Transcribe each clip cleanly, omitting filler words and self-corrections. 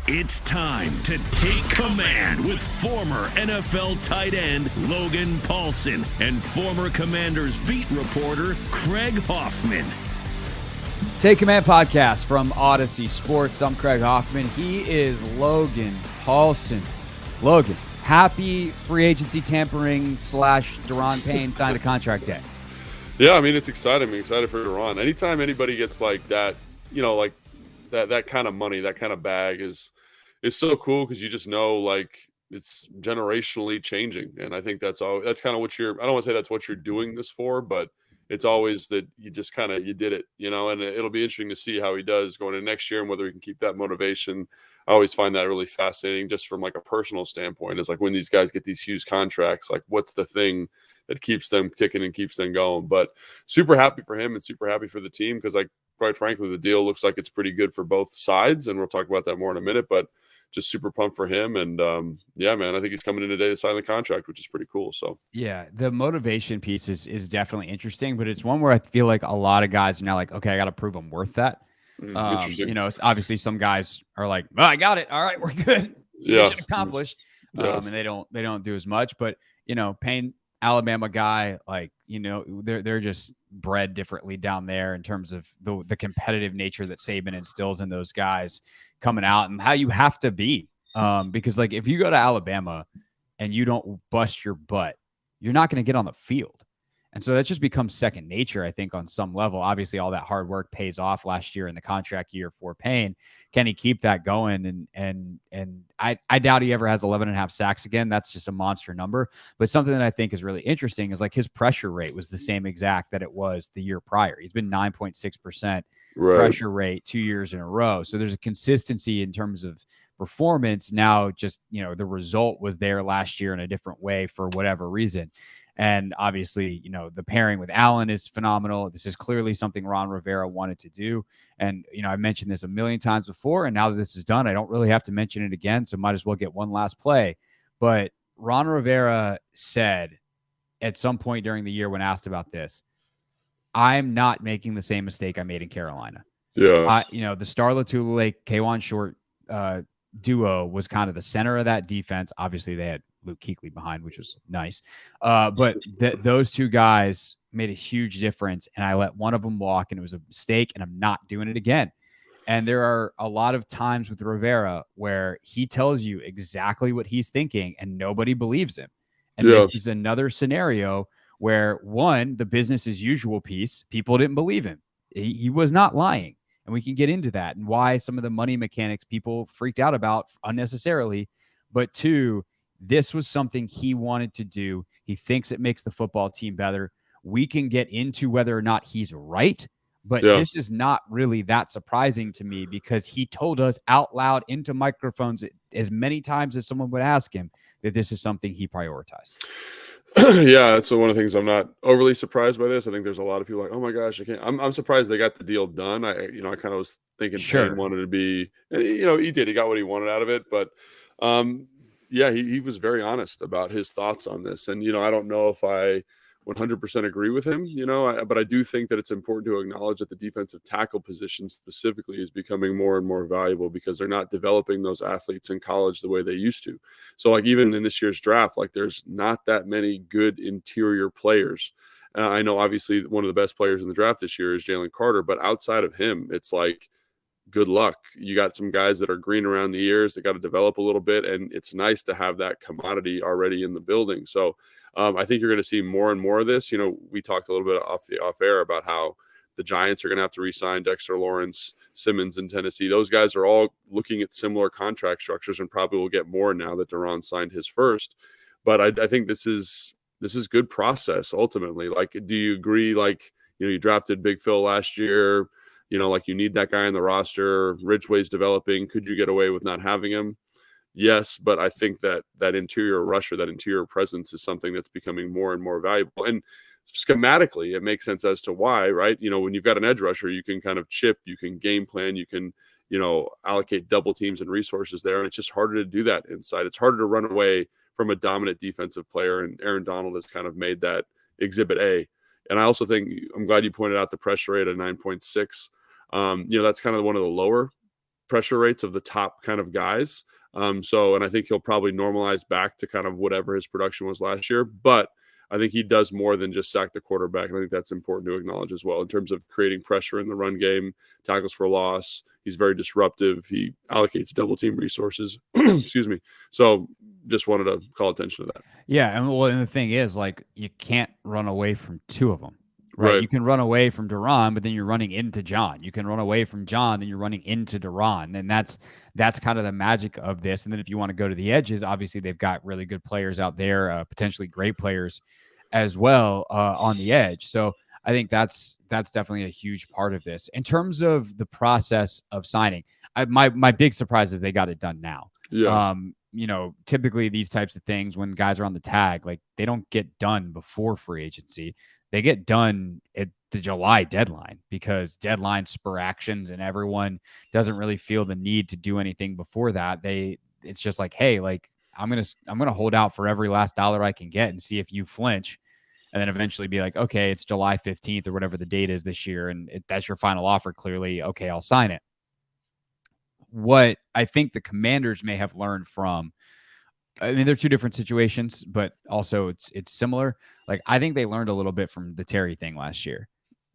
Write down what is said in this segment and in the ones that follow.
It's time to take command with former NFL tight end Logan Paulsen and former Commanders beat reporter Craig Hoffman. Take Command podcast from Odyssey Sports. I'm Craig Hoffman. He is Logan Paulsen. Logan, happy free agency tampering / Daron Payne signed a contract day. Yeah, I mean, it's exciting. I'm excited for Daron. Anytime anybody gets like that, like that kind of money, that kind of bag is so cool because you just know like it's generationally changing. And I think that's kind of what I don't want to say that's what you're doing this for, but it's always that you just you did it, and it'll be interesting to see how he does going into next year and whether he can keep that motivation. I always find that really fascinating just from like a personal standpoint. It's like when these guys get these huge contracts, like what's the thing that keeps them ticking and keeps them going. But super happy for him and super happy for the team because like quite frankly, the deal looks like it's pretty good for both sides. And we'll talk about that more in a minute, but just super pumped for him. And yeah, man, I think he's coming in today to sign the contract, which is pretty cool. So yeah, the motivation piece is definitely interesting, but it's one where I feel like a lot of guys are now like, okay, I got to prove I'm worth that. Interesting. Obviously some guys are like, well, I got it. All right, we're good. Yeah. Mission accomplished. Yeah. And they don't do as much, but Payne, Alabama guy, like, they're just bred differently down there in terms of the competitive nature that Saban instills in those guys coming out and how you have to be. Because like, if you go to Alabama and you don't bust your butt, you're not going to get on the field. And so that just becomes second nature, I think, on some level. Obviously, all that hard work pays off last year in the contract year for Payne. Can he keep that going? And I doubt he ever has 11.5 sacks again. That's just a monster number. But something that I think is really interesting is like his pressure rate was the same exact that it was the year prior. He's been 9.6% pressure rate 2 years in a row. So there's a consistency in terms of performance. Now just, the result was there last year in a different way for whatever reason. And obviously, the pairing with Allen is phenomenal. This is clearly something Ron Rivera wanted to do. And, I mentioned this a million times before, and now that this is done, I don't really have to mention it again, so might as well get one last play. But Ron Rivera said at some point during the year when asked about this, I'm not making the same mistake I made in Carolina. Yeah. The Star Lotulelei, K'Wan Short duo was kind of the center of that defense. Obviously, they had Luke Kuechly behind, which was nice. But those two guys made a huge difference, and I let one of them walk, and it was a mistake, and I'm not doing it again. And there are a lot of times with Rivera where he tells you exactly what he's thinking, and nobody believes him. And this is another scenario where, one, the business as usual piece, people didn't believe him. He was not lying. And we can get into that and why some of the money mechanics people freaked out about unnecessarily. But two, this was something he wanted to do. He thinks it makes the football team better. We can get into whether or not he's right, but this is not really that surprising to me because he told us out loud into microphones as many times as someone would ask him that this is something he prioritized. Yeah, that's one of the things. I'm not overly surprised by this. I think there's a lot of people like, oh my gosh, I can't. I'm surprised they got the deal done. I kind of was thinking Payne wanted to be, and he did. He got what he wanted out of it, but yeah, he was very honest about his thoughts on this. And I don't know if I 100% agree with him, but I do think that it's important to acknowledge that the defensive tackle position specifically is becoming more and more valuable because they're not developing those athletes in college the way they used to. So like even in this year's draft, like there's not that many good interior players. I know obviously one of the best players in the draft this year is Jalen Carter, but outside of him, it's like, good luck. You got some guys that are green around the ears. They got to develop a little bit, and it's nice to have that commodity already in the building. So I think you're going to see more and more of this. We talked a little bit off air about how the Giants are going to have to re-sign Dexter Lawrence, Simmons in Tennessee. Those guys are all looking at similar contract structures and probably will get more now that Daron signed his first. But I think this is good process ultimately. Like, do you agree? Like, you drafted Big Phil last year. Like you need that guy on the roster. Ridgeway's developing. Could you get away with not having him? Yes, but I think that interior rusher, that interior presence is something that's becoming more and more valuable. And schematically, it makes sense as to why, right? When you've got an edge rusher, you can kind of chip, you can game plan, you can, allocate double teams and resources there. And it's just harder to do that inside. It's harder to run away from a dominant defensive player. And Aaron Donald has kind of made that exhibit A. And I also think, I'm glad you pointed out the pressure rate of 9.6. That's kind of one of the lower pressure rates of the top kind of guys. And I think he'll probably normalize back to kind of whatever his production was last year. But I think he does more than just sack the quarterback. And I think that's important to acknowledge as well in terms of creating pressure in the run game, tackles for loss. He's very disruptive. He allocates double team resources. Excuse me. So just wanted to call attention to that. Yeah. And the thing is, like, you can't run away from two of them. Right. You can run away from Daron, but then you're running into John. You can run away from John, then you're running into Daron. And that's kind of the magic of this. And then if you want to go to the edges, obviously they've got really good players out there, potentially great players as well on the edge. So I think that's definitely a huge part of this. In terms of the process of signing, my big surprise is they got it done now. Yeah. Typically these types of things, when guys are on the tag, like, they don't get done before free agency. They get done at the July deadline because deadlines spur actions and everyone doesn't really feel the need to do anything before that. It's just like, hey, like, I'm going to hold out for every last dollar I can get and see if you flinch, and then eventually be like, okay, it's July 15th or whatever the date is this year. And that's your final offer. Clearly. Okay, I'll sign it. What I think the Commanders may have learned from, I mean, they're two different situations, but also it's similar. Like, I think they learned a little bit from the Terry thing last year.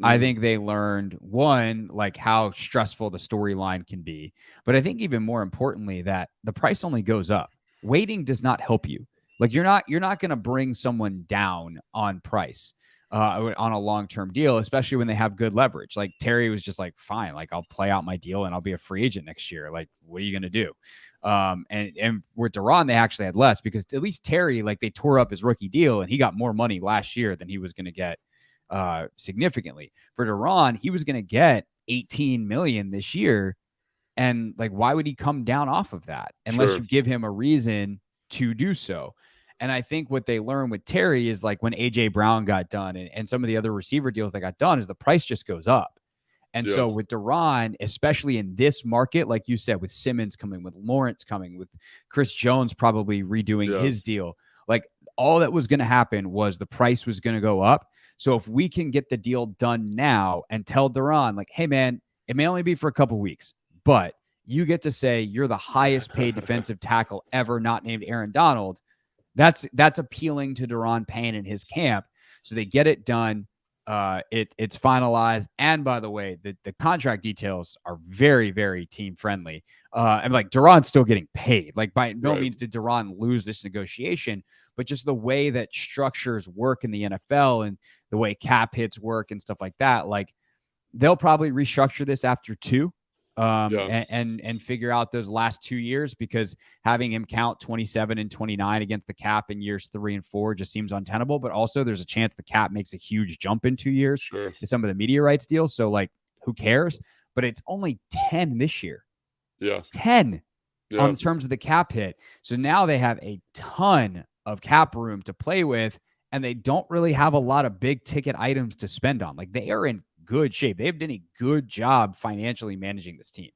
I think they learned, one, like, how stressful the storyline can be. But I think even more importantly, that the price only goes up. Waiting does not help you. Like, you're not going to bring someone down on price on a long-term deal, especially when they have good leverage. Like, Terry was just like, fine, like, I'll play out my deal and I'll be a free agent next year. Like, what are you going to do? And with Daron, they actually had less, because at least Terry, like, they tore up his rookie deal and he got more money last year than he was going to get significantly. For Daron, he was going to get $18 million this year. And, like, why would he come down off of that unless you give him a reason to do so? And I think what they learned with Terry is, like, when AJ Brown got done and some of the other receiver deals that got done, is the price just goes up. And so with Daron, especially in this market, like you said, with Simmons coming, with Lawrence coming, with Chris Jones probably redoing his deal, like, all that was going to happen was the price was going to go up. So if we can get the deal done now and tell Daron, like, hey, man, it may only be for a couple weeks, but you get to say you're the highest paid defensive tackle ever, not named Aaron Donald. That's appealing to Daron Payne and his camp. So they get it done. It's finalized. And by the way, the contract details are very, very team friendly. And, like, Daron's still getting paid. Like, by no means did Daron lose this negotiation, but just the way that structures work in the NFL and the way cap hits work and stuff like that, like, they'll probably restructure this after 2. And figure out those last 2 years, because having him count 27 and 29 against the cap in years 3 and 4 just seems untenable. But also there's a chance the cap makes a huge jump in 2 years in some of the media rights deals. So, like, who cares? But it's only 10 this year. 10 on terms of the cap hit. So now they have a ton of cap room to play with, and they don't really have a lot of big ticket items to spend on. Like, they are in good shape. They've done a good job financially managing this team.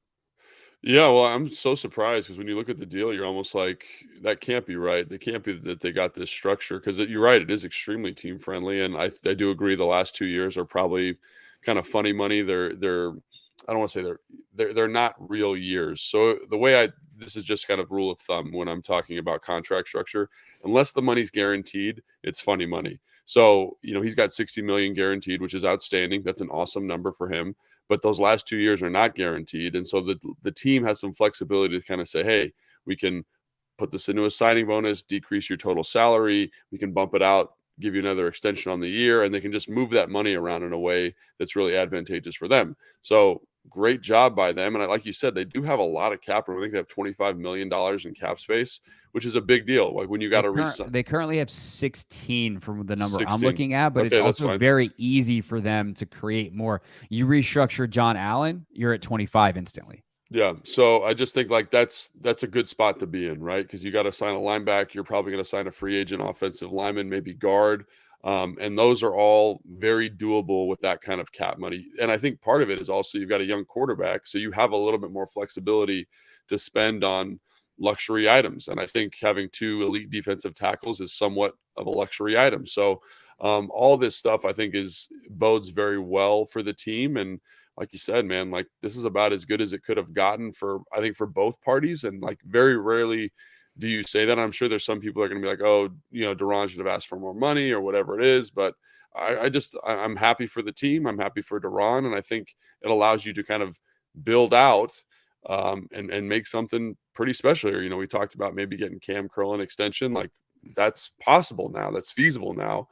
Yeah, well, I'm so surprised, because when you look at the deal, you're almost like, that can't be right. They can't be that they got this structure, because you're right, it is extremely team friendly, and I do agree the last 2 years are probably kind of funny money. They're I don't want to say they're not real years. So the way this is just kind of rule of thumb when I'm talking about contract structure, unless the money's guaranteed, it's funny money. So, he's got 60 million guaranteed, which is outstanding. That's an awesome number for him. But those last 2 years are not guaranteed. And so the team has some flexibility to kind of say, hey, we can put this into a signing bonus, decrease your total salary. We can bump it out, give you another extension on the year, and they can just move that money around in a way that's really advantageous for them. So great job by them. And like you said, they do have a lot of cap room. I think they have $25 million in cap space, which is a big deal. Like, when you got to resign. They currently have 16 from the number 16. I'm looking at, but it's also very easy for them to create more. You restructure John Allen, you're at 25 instantly. Yeah. So I just think, like, that's a good spot to be in, right? Because you got to sign a linebacker. You're probably going to sign a free agent offensive lineman, maybe guard. And those are all very doable with that kind of cap money. And I think part of it is also you've got a young quarterback, so you have a little bit more flexibility to spend on luxury items. And I think having 2 elite defensive tackles is somewhat of a luxury item. So all this stuff, I think, bodes very well for the team. And like you said, man, like this is about as good as it could have gotten for, I think, for both parties. And like very rarely do you say that. I'm sure there's some people that are going to be like, oh, Daron should have asked for more money or whatever it is. But I'm happy for the team. I'm happy for Daron. And I think it allows you to kind of build out and make something pretty special here. We talked about maybe getting Cam Curl an extension. Like that's possible now. That's feasible now.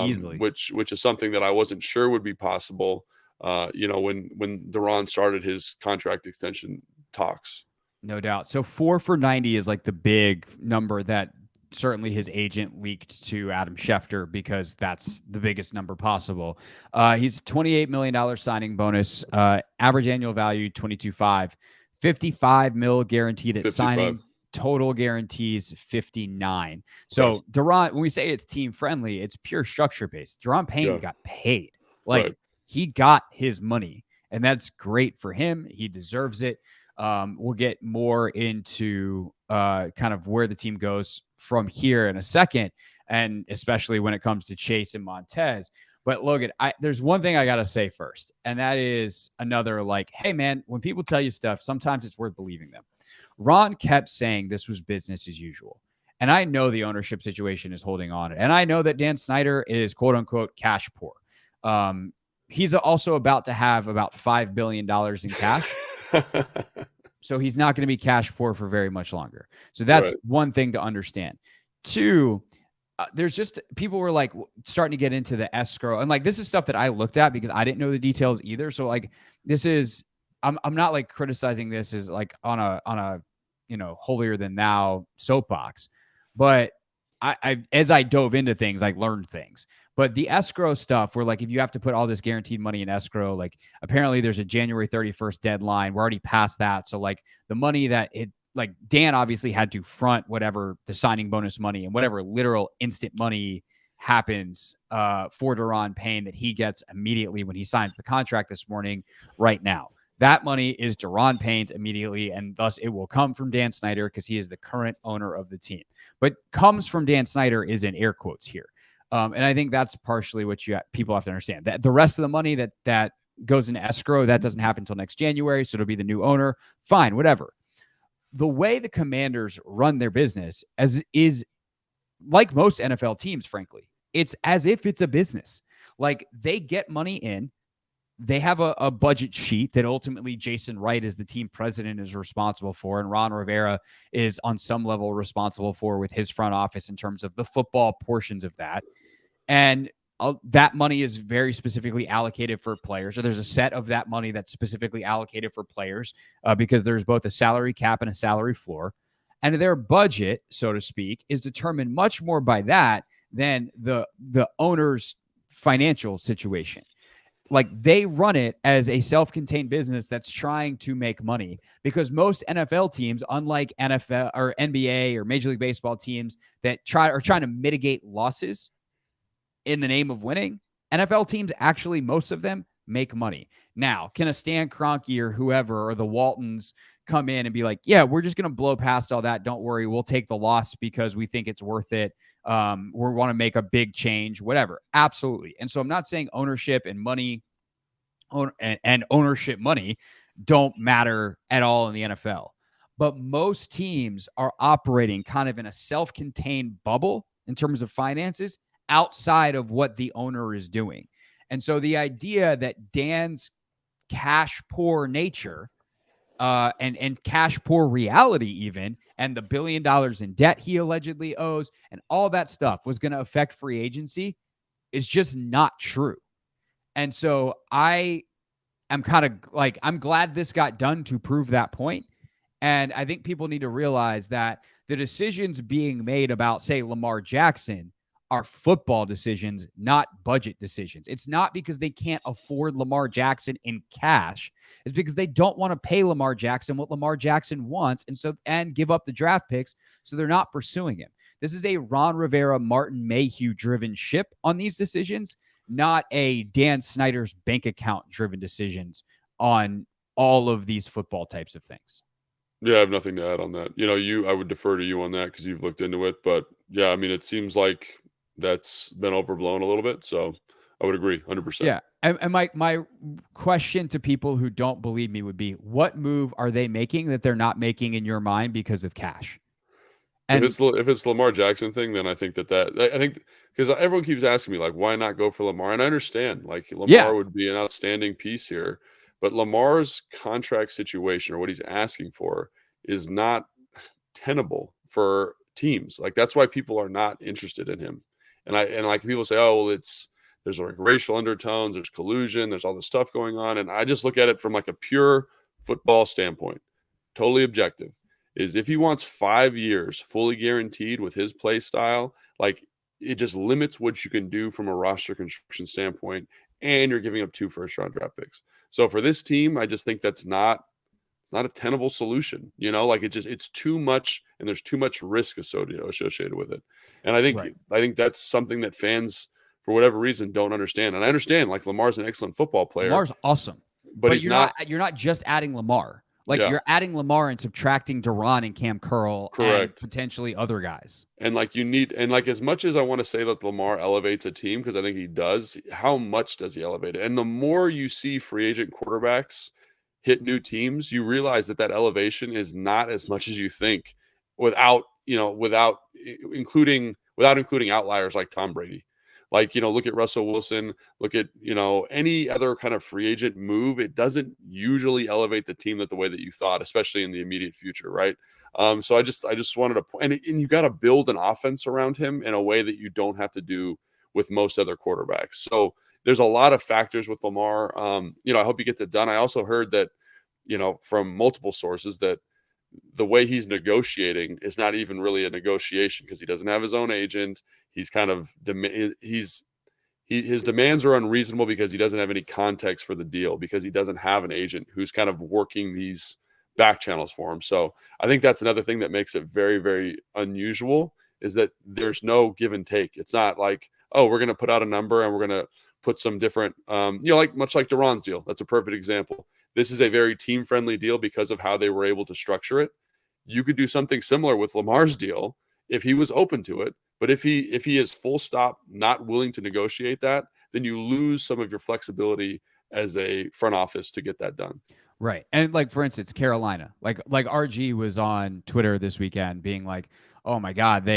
Easily. Which is something that I wasn't sure would be possible, when Daron started his contract extension talks. No doubt. So 4 for $90 is like the big number that certainly his agent leaked to Adam Schefter, because that's the biggest number possible. He's $28 million signing bonus, average annual value 22.5, $55 million guaranteed at 55. Signing. Total guarantees 59. So right. Daron, when we say it's team friendly, it's pure structure based. Daron Payne got paid. Like he got his money, and that's great for him. He deserves it. We'll get more into kind of where the team goes from here in a second, and especially when it comes to Chase and Montez. But Logan, there's one thing I got to say first, and that is another like, hey man, when people tell you stuff, sometimes it's worth believing them. Ron kept saying this was business as usual. And I know the ownership situation is holding on. And I know that Dan Snyder is quote unquote cash poor. He's also about to have about $5 billion in cash. So he's not going to be cash poor for very much longer. So that's one thing to understand. Two, there's just people were like starting to get into the escrow. And like, this is stuff that I looked at because I didn't know the details either. So like, this is, I'm not like criticizing this as like on a holier than thou soapbox, but I as I dove into things, I learned things. But the escrow stuff, where like if you have to put all this guaranteed money in escrow, like apparently there's a January 31st deadline. We're already past that. So like the money that like Dan obviously had to front whatever the signing bonus money and whatever literal instant money happens for Daron Payne that he gets immediately when he signs the contract this morning right now. That money is Daron Payne's immediately, and thus it will come from Dan Snyder because he is the current owner of the team. But comes from Dan Snyder is in air quotes here. And I think that's partially what people have to understand. That the rest of the money that goes into escrow, that doesn't happen until next January, so it'll be the new owner. Fine, whatever. The way the Commanders run their business is like most NFL teams, frankly. It's as if it's a business. Like they get money in. They have a budget sheet that ultimately Jason Wright as the team president is responsible for, and Ron Rivera is on some level responsible for with his front office in terms of the football portions of that. And that money is very specifically allocated for players. So there's a set of that money that's specifically allocated for players because there's both a salary cap and a salary floor. And their budget, so to speak, is determined much more by that than the owner's financial situation. Like they run it as a self-contained business that's trying to make money, because most NFL teams, unlike NFL or NBA or Major League Baseball teams that are trying to mitigate losses in the name of winning, NFL teams actually, most of them make money. Now, can a Stan Kroenke or whoever or the Waltons come in and be like, yeah, we're just going to blow past all that. Don't worry. We'll take the loss because we think it's worth it. We want to make a big change, whatever. Absolutely. And so I'm not saying ownership and money and ownership money don't matter at all in the NFL, but most teams are operating kind of in a self-contained bubble in terms of finances outside of what the owner is doing. And so the idea that Dan's cash poor nature and cash poor reality even, and the $1 billion in debt he allegedly owes and all that stuff was going to affect free agency is just not true. And so I'm kind of like, I'm glad this got done to prove that point. And I think people need to realize that the decisions being made about, say, Lamar Jackson are football decisions, not budget decisions. It's not because they can't afford Lamar Jackson in cash. It's because they don't want to pay Lamar Jackson what Lamar Jackson wants and give up the draft picks, so they're not pursuing him. This is a Ron Rivera, Martin Mayhew driven ship on these decisions, not a Dan Snyder's bank account driven decisions on all of these football types of things. Yeah, I have nothing to add on that. I would defer to you on that because you've looked into it. But yeah, I mean, it seems like that's been overblown a little bit. So I would agree 100%. Yeah. And my question to people who don't believe me would be, what move are they making that they're not making in your mind because of cash? And if it's Lamar Jackson thing, then I think I think because everyone keeps asking me like, why not go for Lamar? And I understand like yeah, Lamar would be an outstanding piece here, but Lamar's contract situation or what he's asking for is not tenable for teams. Like that's why people are not interested in him. And like people say, oh well, there's like racial undertones, there's collusion, there's all this stuff going on, and I just look at it from like a pure football standpoint, totally objective. Is if he wants 5 years fully guaranteed with his play style, like it just limits what you can do from a roster construction standpoint, and you're giving up 2 first-round draft picks. So for this team, I just think it's not a tenable solution. Like it's too much, and there's too much risk associated with it. And I think that's something that fans, for whatever reason, don't understand. And I understand, like Lamar's an excellent football player. Lamar's awesome, but he's not. You're not just adding Lamar. Like you're adding Lamar and subtracting Daron and Cam Curl and potentially other guys. And like as much as I want to say that Lamar elevates a team, because I think he does, how much does he elevate it? And the more you see free agent quarterbacks hit new teams, you realize that elevation is not as much as you think, without including outliers like Tom Brady. Like, look at Russell Wilson, look at, any other kind of free agent move. It doesn't usually elevate the team the way that you thought, especially in the immediate future. Right. So I just wanted to point, and you got to build an offense around him in a way that you don't have to do with most other quarterbacks. So there's a lot of factors with Lamar. I hope he gets it done. I also heard that, from multiple sources, that the way he's negotiating is not even really a negotiation, because he doesn't have his own agent. He's kind of his demands are unreasonable because he doesn't have any context for the deal, because he doesn't have an agent who's kind of working these back channels for him. So I think that's another thing that makes it very, very unusual, is that there's no give and take. It's not like, oh, we're going to put out a number and we're going to put some different, like much like Daron's deal. That's a perfect example. This is a very team-friendly deal because of how they were able to structure it. You could do something similar with Lamar's deal if he was open to it. But if he is full stop not willing to negotiate that, then you lose some of your flexibility as a front office to get that done. Right. And like, for instance, Carolina, like RG was on Twitter this weekend being like, oh my God,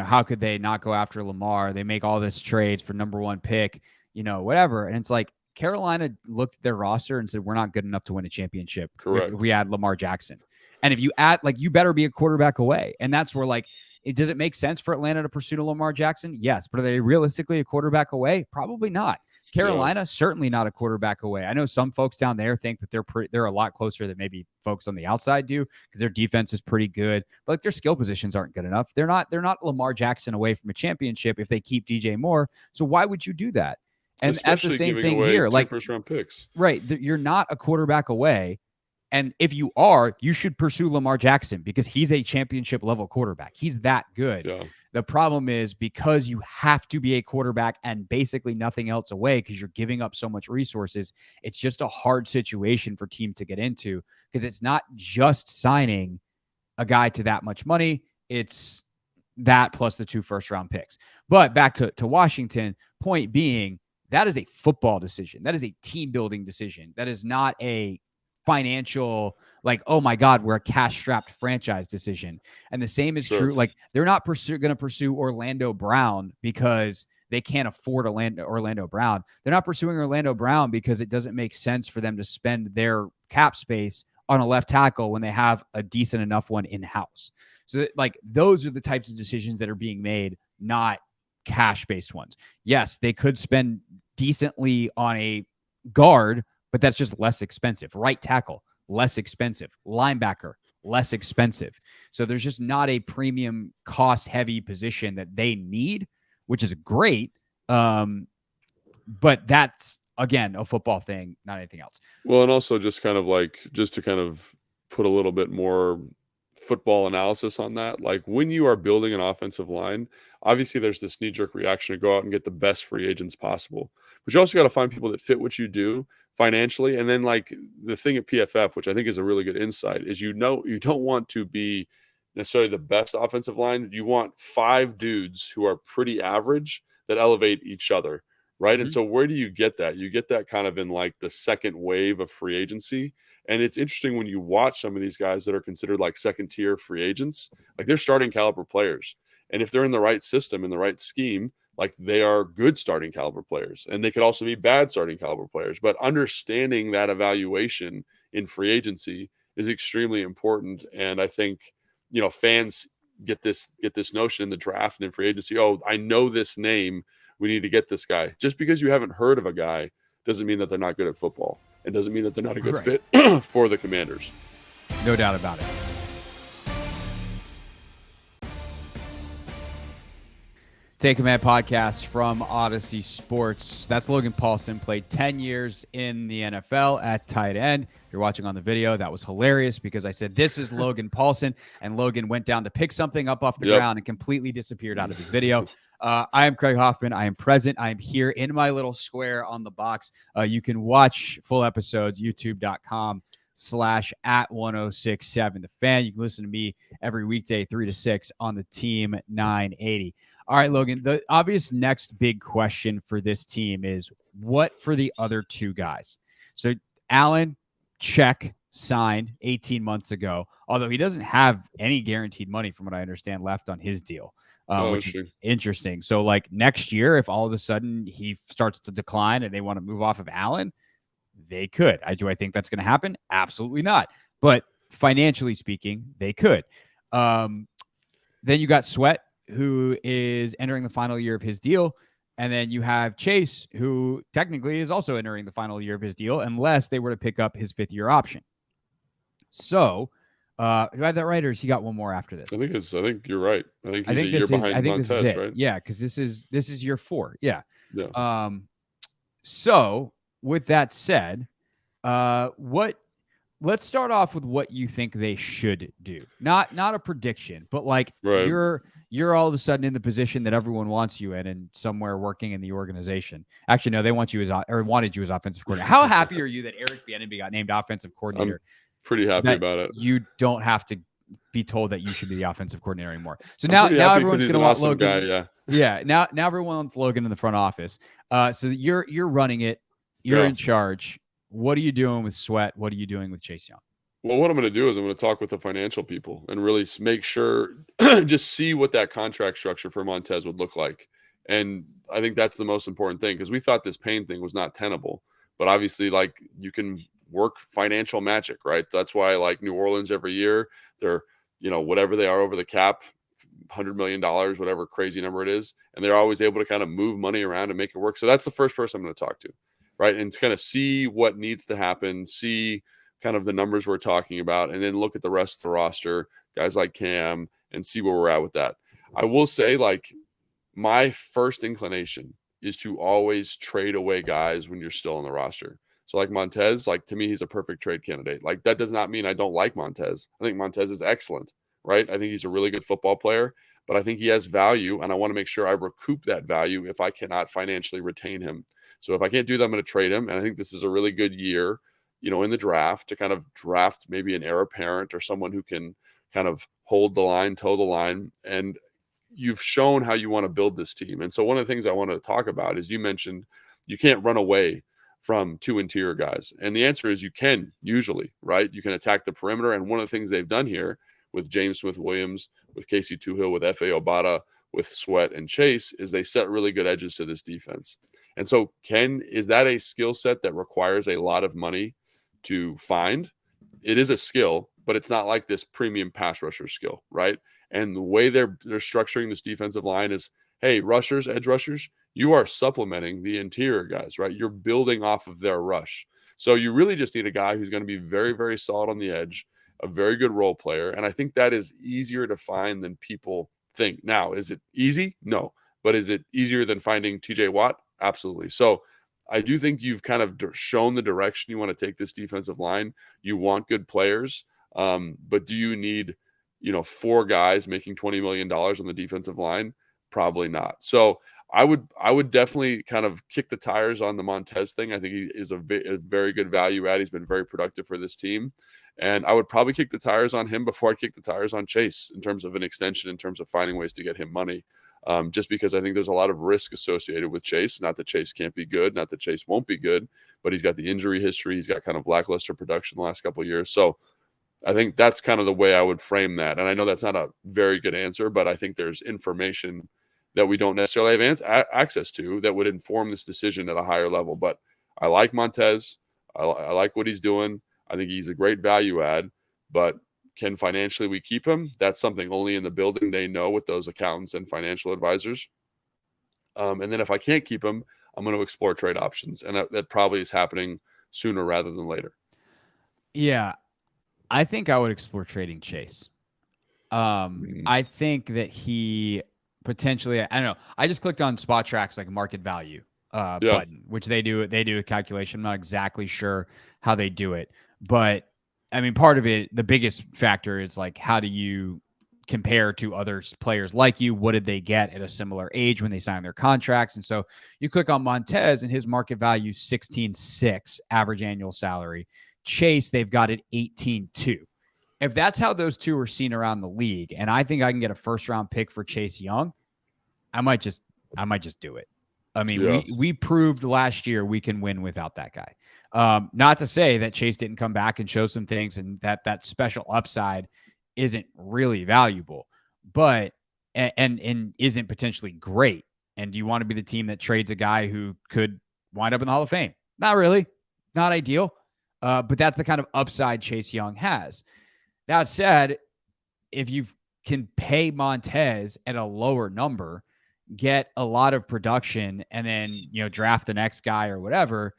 how could they not go after Lamar? They make all this trades for number 1 pick, whatever. And it's like, Carolina looked at their roster and said, we're not good enough to win a championship. Correct. If we add Lamar Jackson. And if you add, like, you better be a quarterback away. And that's where, like, does it make sense for Atlanta to pursue Lamar Jackson? Yes. But are they realistically a quarterback away? Probably not. Carolina, certainly not a quarterback away. I know some folks down there think that they're a lot closer than maybe folks on the outside do, because their defense is pretty good, but like their skill positions aren't good enough. They're not Lamar Jackson away from a championship if they keep DJ Moore. So why would you do that? And especially that's the same thing here. Like first-round picks. Right. You're not a quarterback away. And if you are, you should pursue Lamar Jackson, because he's a championship level quarterback. He's that good. Yeah. The problem is, because you have to be a quarterback and basically nothing else away, because you're giving up so much resources, it's just a hard situation for teams to get into, because it's not just signing a guy to that much money. It's that plus the 2 first-round picks. But back to Washington, point being, that is a football decision. That is a team-building decision. That is not a financial, like, oh my God, we're a cash-strapped franchise decision. And the same is true. Like, they're not going to pursue Orlando Brown because they can't afford Orlando Brown. They're not pursuing Orlando Brown because it doesn't make sense for them to spend their cap space on a left tackle when they have a decent enough one in-house. So, like, those are the types of decisions that are being made, not cash-based ones. Yes, they could spend decently on a guard, but that's just less expensive. Right tackle, less expensive. Linebacker, less expensive. So there's just not a premium cost-heavy position that they need, which is great. But that's, again, a football thing, not anything else. Well, and also just to kind of put a little bit more football analysis on that. Like, when you are building an offensive line, obviously there's this knee-jerk reaction to go out and get the best free agents possible. But you also got to find people that fit what you do financially. And then, like, the thing at PFF, which I think is a really good insight, is you don't want to be necessarily the best offensive line. You want 5 dudes who are pretty average that elevate each other, right? And so where do you get that? You get that kind of in like the second wave of free agency. And it's interesting when you watch some of these guys that are considered like second tier free agents, like they're starting caliber players. And if they're in the right system, in the right scheme, like they are good starting caliber players. And they could also be bad starting caliber players. But understanding that evaluation in free agency is extremely important. And I think, fans get this notion in the draft and in free agency. Oh, I know this name. We need to get this guy. Just because you haven't heard of a guy doesn't mean that they're not good at football. It doesn't mean that they're not a good fit for the Commanders. No doubt about it. Take Command podcast from Odyssey Sports. That's Logan Paulson, played 10 years in the NFL at tight end. If you're watching on the video, that was hilarious because I said, this is Logan Paulson, and Logan went down to pick something up off the ground and completely disappeared out of his video. I am Craig Hoffman. I am present. I am here in my little square on the box. You can watch full episodes, youtube.com/@1067 The Fan. You can listen to me every weekday, 3 to 6 on the Team 980. All right, Logan, the obvious next big question for this team is what for the other two guys? So Allen, check, signed 18 months ago, although he doesn't have any guaranteed money from what I understand left on his deal, which is interesting. So like next year, if all of a sudden he starts to decline and they want to move off of Allen, they could. Do I think that's going to happen? Absolutely not. But financially speaking, they could. Then you got Sweat, who is entering the final year of his deal. And then you have Chase, who technically is also entering the final year of his deal, unless they were to pick up his 5th-year option. So, do I have that right, or has he got one more after this? I think you're right. I think he's a year behind Montez, right? Yeah, because this is year 4. Yeah. Yeah. So with that said, let's start off with what you think they should do. Not a prediction, but like you're all of a sudden in the position that everyone wants you in and somewhere working in the organization. Actually, no, they wanted you as offensive coordinator. How happy are you that Eric Bieniemy got named offensive coordinator? I'm pretty happy about it. You don't have to be told that you should be the offensive coordinator anymore. So now everyone's going to want awesome Logan. Guy, yeah. Now everyone wants Logan in the front office. So you're running it. You're in charge. What are you doing with Sweat? What are you doing with Chase Young? Well, what I'm going to do is I'm going to talk with the financial people and really make sure, just see what that contract structure for Montez would look like. And I think that's the most important thing, because we thought this Payne thing was not tenable, but obviously like you can work financial magic, right? That's why like New Orleans every year, they're, whatever they are over the cap, $100 million, whatever crazy number it is. And they're always able to kind of move money around and make it work. So that's the first person I'm going to talk to, right? And to kind of see what needs to happen, see kind of the numbers we're talking about, and then look at the rest of the roster, guys like Cam, and see where we're at with that. I will say, like, my first inclination is to always trade away guys when you're still on the roster. So like Montez, like to me, he's a perfect trade candidate. Like that does not mean I don't like Montez. I think Montez is excellent, right? I think he's a really good football player, but I think he has value, and I want to make sure I recoup that value if I cannot financially retain him. So if I can't do that, I'm going to trade him. And I think this is a really good year, in the draft to kind of draft maybe an heir apparent or someone who can kind of hold the line, toe the line. And you've shown how you want to build this team. And so one of the things I wanted to talk about is you mentioned you can't run away from 2 interior guys. And the answer is you can usually, right? You can attack the perimeter. And one of the things they've done here with James Smith-Williams, with Casey Tuhill, with F.A. Obata, with Sweat and Chase is they set really good edges to this defense. And so is that a skill set that requires a lot of money to find? It is a skill, but it's not like this premium pass rusher skill, right? And the way they're structuring this defensive line is, hey, rushers, edge rushers, you are supplementing the interior guys, right? You're building off of their rush. So you really just need a guy who's going to be very, very solid on the edge, a very good role player. And I think that is easier to find than people think. Now, is it easy? No. But is it easier than finding TJ Watt? Absolutely. So I do think you've kind of shown the direction you want to take this defensive line. You want good players, but do you need, 4 guys making $20 million on the defensive line? Probably not. So I would definitely kind of kick the tires on the Montez thing. I think he is a very good value add. He's been very productive for this team. And I would probably kick the tires on him before I kick the tires on Chase in terms of an extension, in terms of finding ways to get him money. just because I think there's a lot of risk associated with Chase. Not that Chase can't be good, not that Chase won't be good, but he's got the injury history. He's got kind of lackluster production the last couple of years. So I think that's kind of the way I would frame that. And I know that's not a very good answer, but I think there's information that we don't necessarily have access to that would inform this decision at a higher level. But I like Montez. I like what he's doing. I think he's a great value add, but can financially we keep him? That's something only in the building they know with those accountants and financial advisors. And then if I can't keep him, I'm going to explore trade options. And that probably is happening sooner rather than later. Yeah. I think I would explore trading Chase. I think that he potentially, I don't know. I just clicked on Spot Track's like market value button, which they do a calculation. I'm not exactly sure how they do it, but I mean, part of it, the biggest factor is like, how do you compare to other players like you? What did they get at a similar age when they signed their contracts? And so you click on Montez and his market value 16.6 average annual salary. Chase, they've got it 18.2. If that's how those two are seen around the league, and I think I can get a first round pick for Chase Young, I might just do it. I mean, we proved last year we can win without that guy. Not to say that Chase didn't come back and show some things and that special upside isn't really valuable, but and isn't potentially great. And do you want to be the team that trades a guy who could wind up in the Hall of Fame? Not really. Not ideal. But that's the kind of upside Chase Young has. That said, if you can pay Montez at a lower number, get a lot of production, and then draft the next guy or whatever,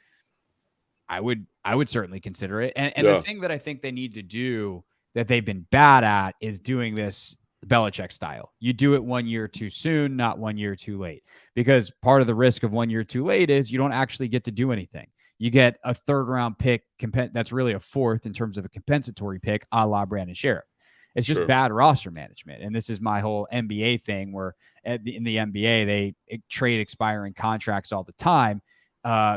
I would certainly consider it. And the thing that I think they need to do that they've been bad at is doing this Belichick style. You do it 1 year too soon, not 1 year too late. Because part of the risk of 1 year too late is you don't actually get to do anything. You get a third-round pick that's really a fourth in terms of a compensatory pick, a la Brandon Sheriff. It's just bad roster management. And this is my whole NBA thing where in the NBA, they trade expiring contracts all the time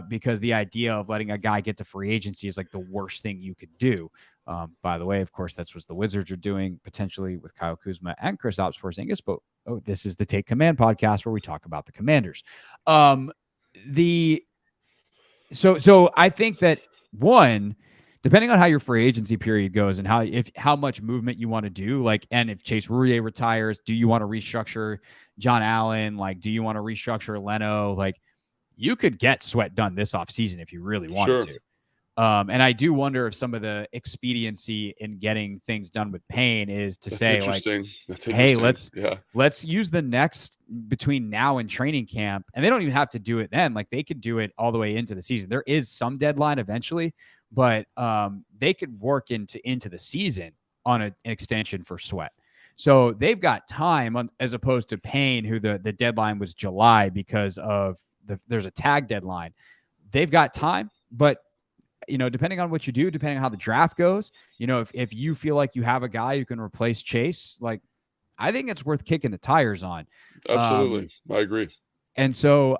because the idea of letting a guy get to free agency is like the worst thing you could do. By the way, of course, that's what the Wizards are doing potentially with Kyle Kuzma and Kristaps Porzingis. But this is the Take Command podcast where we talk about the Commanders. So I think that one, depending on how your free agency period goes and how much movement you want to do, and if Chase Roullier retires, do you want to restructure John Allen? Do you want to restructure Leno? You could get Sweat done this offseason if you really wanted to. And I do wonder if some of the expediency in getting things done with Payne is to say, hey, let's use the next between now and training camp. And they don't even have to do it then. They could do it all the way into the season. There is some deadline eventually, but they could work into the season on an extension for Sweat. So they've got time as opposed to Payne, who the deadline was July because of there's a tag deadline. They've got time, but depending on what you do, depending on how the draft goes, if you feel like you have a guy who can replace Chase, I think it's worth kicking the tires on. Absolutely. I agree. And so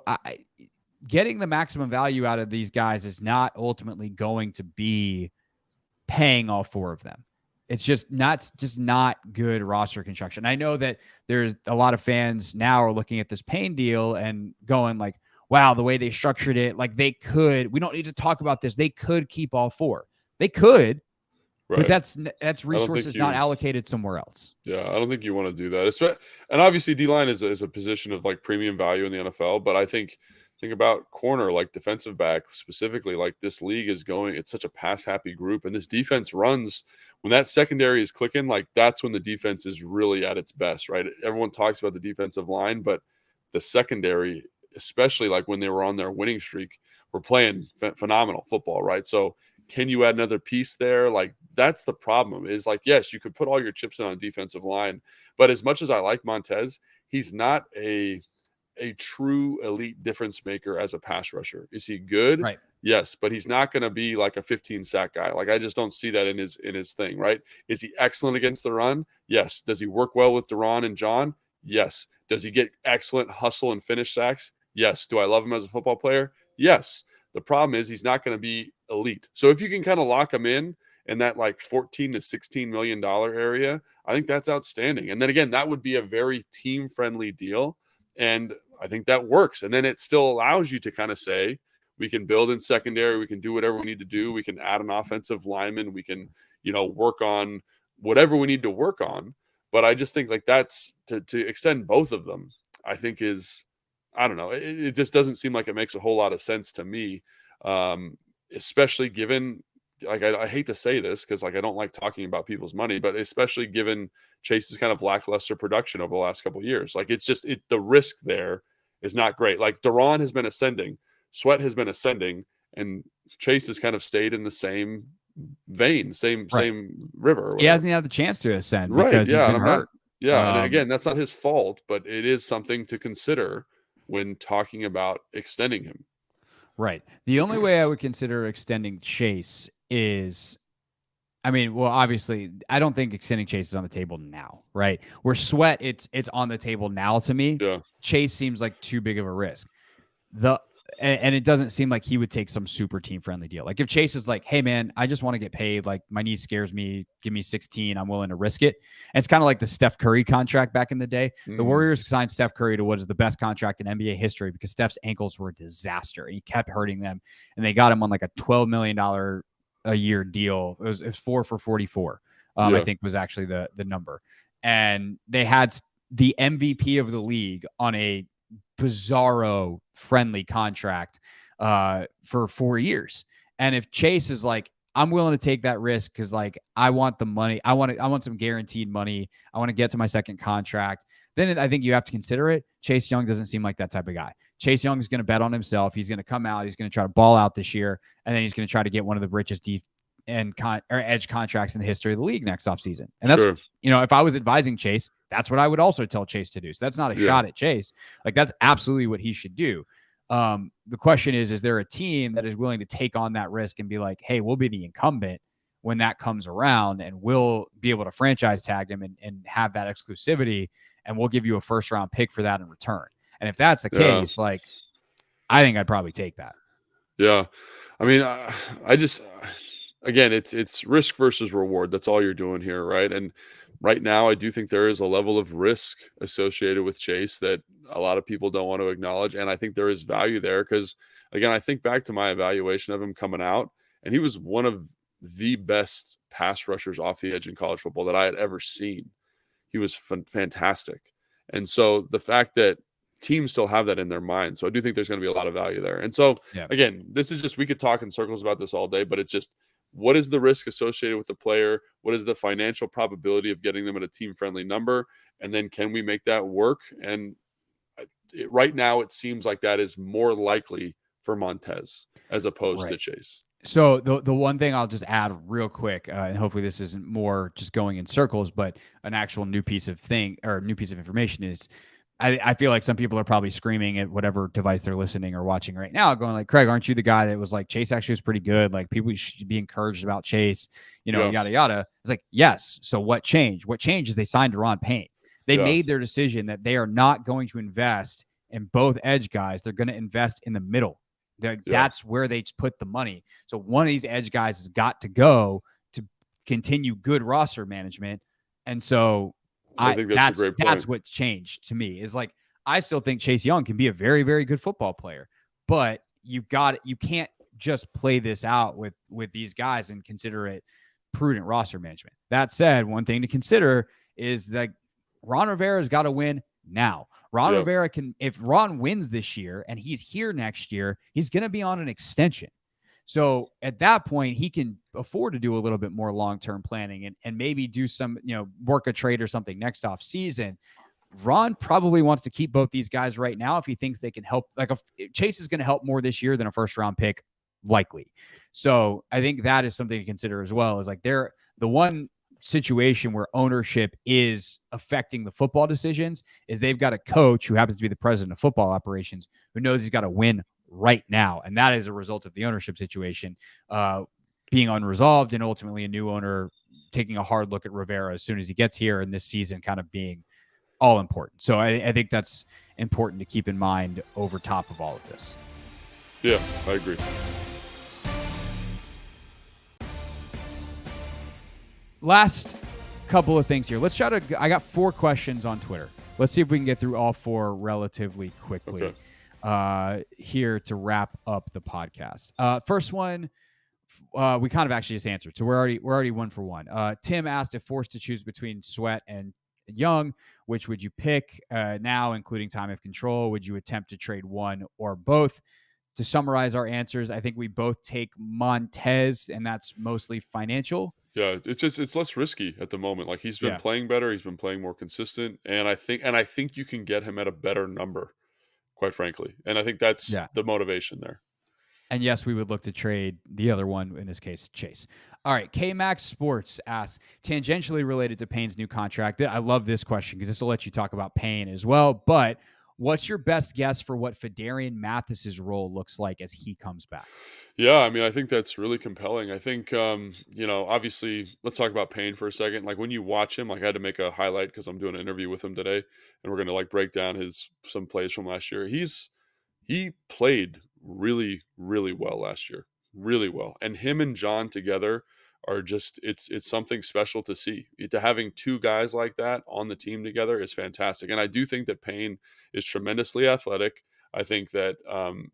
getting the maximum value out of these guys is not ultimately going to be paying all four of them. It's just not good roster construction. I know that there's a lot of fans now are looking at this Payne deal and going wow, the way they structured it, we don't need to talk about this. They could keep all four. They could, but that's resources not allocated somewhere else. Yeah, I don't think you want to do that. And obviously D-line is a position of premium value in the NFL, but I think about corner, defensive back specifically, this league is going, it's such a pass happy group. And this defense runs when that secondary is clicking, that's when the defense is really at its best, right? Everyone talks about the defensive line, but the secondary, especially when they were on their winning streak, were playing phenomenal football, right? So can you add another piece there? That's the problem is yes, you could put all your chips in on defensive line, but as much as I like Montez, he's not a true elite difference maker as a pass rusher. Is he good? Right. Yes, but he's not going to be a 15 sack guy. I just don't see that in his thing, right? Is he excellent against the run? Yes. Does he work well with Daron and John? Yes. Does he get excellent hustle and finish sacks? Yes. Do I love him as a football player? Yes. The problem is he's not going to be elite. So if you can kind of lock him in that $14 to $16 million area, I think that's outstanding. And then again, that would be a very team-friendly deal And I think that works. And then it still allows you to kind of say, we can build in secondary. We can do whatever we need to do. We can add an offensive lineman. We can, work on whatever we need to work on. But I just think like that's to extend both of them, I think is, I don't know. It just doesn't seem like it makes a whole lot of sense to me, especially given, like, I hate to say this because like I don't like talking about people's money, but especially given Chase's kind of lackluster production over the last couple of years. Like it's just the risk there is not great. Like Daron has been ascending, Sweat has been ascending, and Chase has kind of stayed in the same vein, same river. He hasn't had the chance to ascend right? Because he's been hurt. And again, that's not his fault, but it is something to consider when talking about extending him. Right. The only way I would consider extending Chase is, obviously, I don't think extending Chase is on the table now, right? Where Sweat, it's on the table now to me. Yeah. Chase seems like too big of a risk. And it doesn't seem like he would take some super team-friendly deal. Like if Chase is like, hey, man, I just want to get paid. Like my knee scares me. Give me 16. I'm willing to risk it. And it's kind of like the Steph Curry contract back in the day. The Warriors signed Steph Curry to what is the best contract in NBA history because Steph's ankles were a disaster. He kept hurting them. And they got him on like a $12 million a year deal. It was 4 for 44, I think was actually the number. And they had the MVP of the league on a bizarro friendly contract for 4 years. And if Chase is like, I'm willing to take that risk because like I want the money, I want some guaranteed money, I want to get to my second contract, then I think you have to consider it. Chase Young doesn't seem like that type of guy. Chase Young is going to bet on himself. He's going to come out, he's going to try to ball out this year, and then he's going to try to get one of the richest edge contracts in the history of the league next offseason. And that's if I was advising Chase, that's what I would also tell Chase to do. So that's not a shot at Chase. Like that's absolutely what he should do. The question is there a team that is willing to take on that risk and be like, hey, we'll be the incumbent when that comes around and we'll be able to franchise tag him and have that exclusivity, and we'll give you a first round pick for that in return. And if that's the case, like I think I'd probably take that. Yeah. I mean, I just, again, it's risk versus reward. That's all you're doing here. Right. And right now, I do think there is a level of risk associated with Chase that a lot of people don't want to acknowledge. And I think there is value there because, again, I think back to my evaluation of him coming out, and he was one of the best pass rushers off the edge in college football that I had ever seen. He was fantastic. And so the fact that teams still have that in their mind. So I do think there's going to be a lot of value there. And so, again, this is just, we could talk in circles about this all day, but it's just, what is the risk associated with the player? What is the financial probability of getting them at a team-friendly number? And then can we make that work? And right now, it seems like that is more likely for Montez as opposed to Chase. So the one thing I'll just add real quick, and hopefully this isn't more just going in circles, but an actual new piece of information is, I feel like some people are probably screaming at whatever device they're listening or watching right now, going like, Craig, aren't you the guy that was like, Chase actually was pretty good? Like people should be encouraged about Chase, yada, yada. It's like, yes. So what changed? What changed is they signed Daron Payne. They made their decision that they are not going to invest in both edge guys. They're going to invest in the middle. That's where they put the money. So one of these edge guys has got to go to continue good roster management. And so I think that's a great point. That's what changed to me is like, I still think Chase Young can be a very, very good football player, but you can't just play this out with these guys and consider it prudent roster management. That said, one thing to consider is that Ron Rivera's got to win now. Ron Rivera if Ron wins this year and he's here next year, he's going to be on an extension. So at that point, he can afford to do a little bit more long-term planning and maybe do some, work a trade or something next off season. Ron probably wants to keep both these guys right now if he thinks they can help. Like Chase is going to help more this year than a first-round pick, likely. So I think that is something to consider as well. Is like the one situation where ownership is affecting the football decisions is they've got a coach who happens to be the president of football operations who knows he's got to win right now. And that is a result of the ownership situation being unresolved and ultimately a new owner taking a hard look at Rivera as soon as he gets here and this season kind of being all important. So I think that's important to keep in mind over top of all of this. Yeah, I agree. Last couple of things here. I got 4 questions on Twitter. Let's see if we can get through all 4 relatively quickly here to wrap up the podcast. First one, we kind of actually just answered, so we're already 1 for 1. Tim asked, if forced to choose between Sweat and Young, which would you pick now, including time of control? Would you attempt to trade one or both? To summarize our answers, I think we both take Montez, and that's mostly financial. Yeah, it's less risky at the moment. Like, he's been playing better, he's been playing more consistent, and I think you can get him at a better number, quite frankly. And I think that's the motivation there. And yes, we would look to trade the other one, in this case, Chase. All right, K-Max Sports asks, tangentially related to Payne's new contract. I love this question because this will let you talk about Payne as well. But what's your best guess for what Phidarian Mathis's role looks like as he comes back? Yeah, I mean, I think that's really compelling. I think, obviously, let's talk about Payne for a second. Like, when you watch him, like, I had to make a highlight because I'm doing an interview with him today, and we're going to like break down some plays from last year. He played really, really well last year, really well. And him and John together are just, it's something special to see. To having 2 guys like that on the team together is fantastic. And I do think that Payne is tremendously athletic. I think that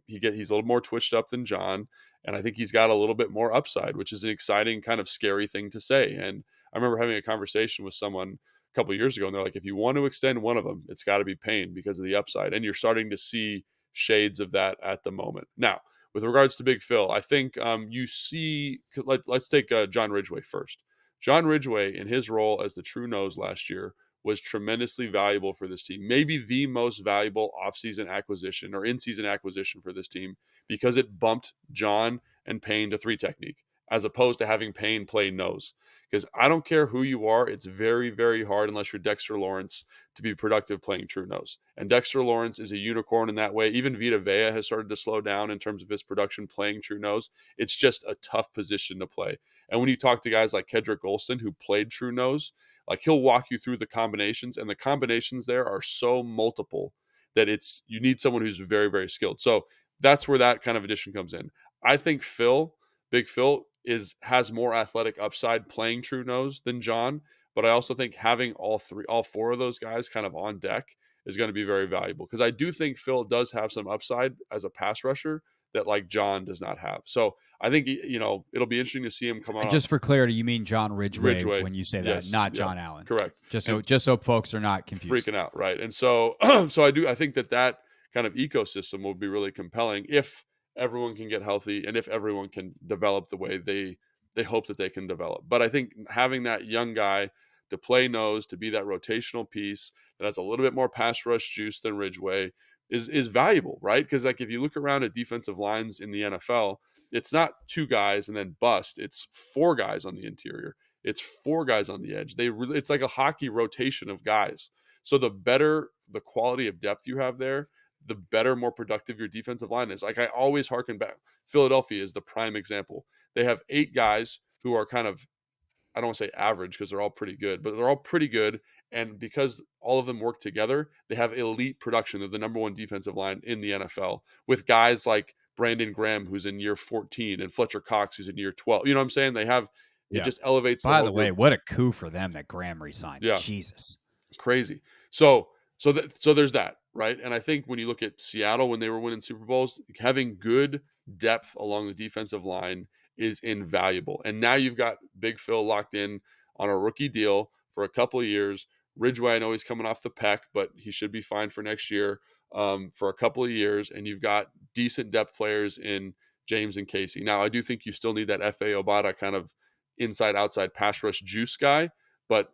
he's a little more twitched up than John, and I think he's got a little bit more upside, which is an exciting kind of scary thing to say. And I remember having a conversation with someone a couple of years ago, and they're like, if you want to extend one of them, it's got to be Payne because of the upside. And you're starting to see shades of that at the moment. Now, with regards to Big Phil, I think you see, let's take John Ridgeway first. John Ridgeway, in his role as the true nose last year, was tremendously valuable for this team. Maybe the most valuable offseason acquisition or in-season acquisition for this team, because it bumped John and Payne to 3 technique, as opposed to having Payne play nose. Because I don't care who you are, it's very, very hard, unless you're Dexter Lawrence, to be productive playing true nose. And Dexter Lawrence is a unicorn in that way. Even Vita Vea has started to slow down in terms of his production playing true nose. It's just a tough position to play. And when you talk to guys like Kedrick Golston, who played true nose, like, he'll walk you through the combinations, and the combinations there are so multiple that you need someone who's very, very skilled. So that's where that kind of addition comes in. I think Big Phil has more athletic upside playing true nose than John, but I also think having all 4 of those guys kind of on deck is going to be very valuable, because I do think Phil does have some upside as a pass rusher that, like, John does not have. So I think, it'll be interesting to see him come out. And just for clarity, you mean John Ridgeway when you say that, yes, not John Allen. Correct. Just so folks are not confused. Freaking out, right? And so I think that kind of ecosystem will be really compelling if everyone can get healthy and if everyone can develop the way they hope that they can develop. But I think having that young guy to play nose, to be that rotational piece that has a little bit more pass rush juice than Ridgeway is valuable, right? Because, like, if you look around at defensive lines in the NFL, it's not 2 guys and then bust. It's 4 guys on the interior. It's 4 guys on the edge. It's like a hockey rotation of guys. So the better the quality of depth you have there, the better, more productive your defensive line is. Like, I always harken back. Philadelphia is the prime example. They have 8 guys who are kind of, I don't want to say average because they're all pretty good, but they're all pretty good. And because all of them work together, they have elite production. They're the number 1 defensive line in the NFL, with guys like Brandon Graham, who's in year 14, and Fletcher Cox, who's in year 12. You know what I'm saying? It just elevates. By the way, what a coup for them that Graham resigned. Yeah. Jesus. Crazy. So there's that, right? And I think when you look at Seattle, when they were winning Super Bowls, having good depth along the defensive line is invaluable. And now you've got Big Phil locked in on a rookie deal for a couple of years. Ridgeway, I know he's coming off the pec, but he should be fine for next year for a couple of years. And you've got decent depth players in James and Casey. Now, I do think you still need that F.A. Obata kind of inside-outside pass rush juice guy. But